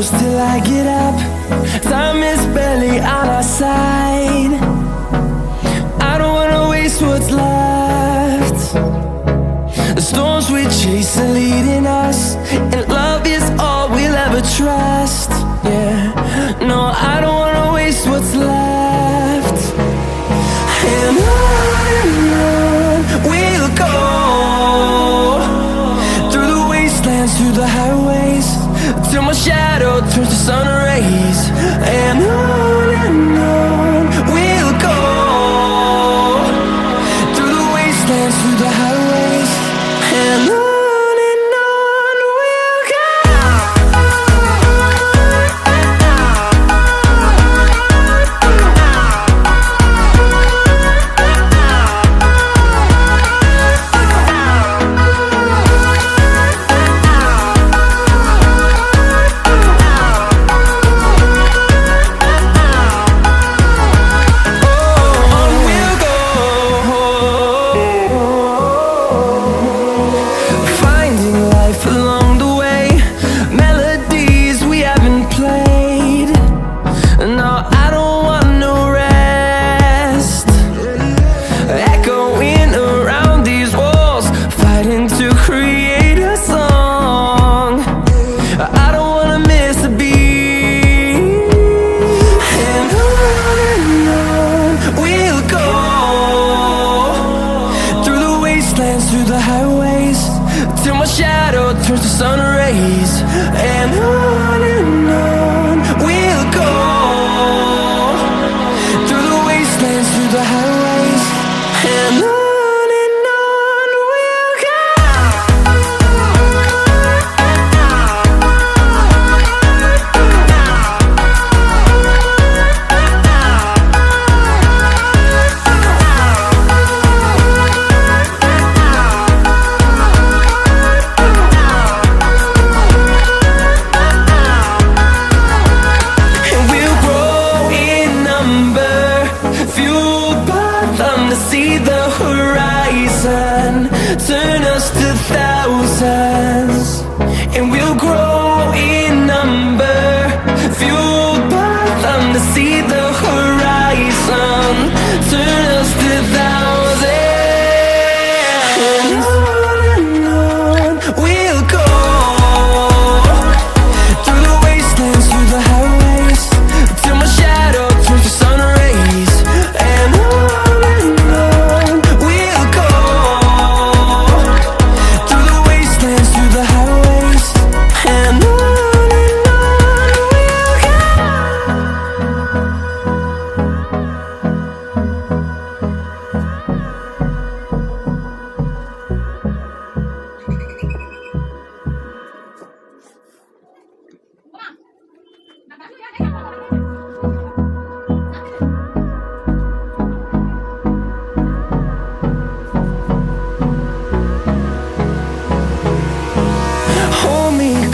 close till I get up. Time is barely on our side. I don't wanna waste what's left. The storms we chase are leading us, and love is all we'll ever trust. Yeah, no, I don't wanna waste what's left. And on we'll go, through the wastelands, through the highways, till my shadow turns to sun rays. And on we'll go, through the wastelands, through the highways, and on we'll go. Through the highways, till my shadow turns to sun rays. And on we'll go, through the wastelands, through the highways, and on we'll go. See the horizon, turn us to thousands, and we'll grow in number, fueled by them to see the horizon, turn us to thousands. And on we'll go, through the wastelands, through the highways, till my shadow turns to sun rays. And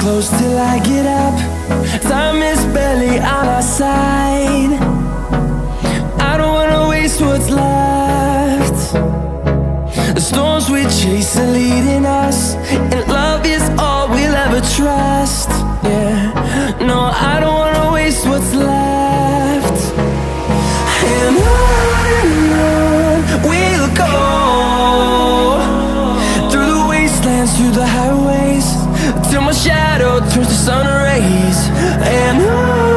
close till I get up. Time is barely on our side. I don't wanna waste what's left. The storms we chase are leading us, and love is all we'll ever trust. Yeah, no, I don't wanna waste what's left. And on we'll go, through the wastelands, through the highways, till my shadow turns to sun rays. And on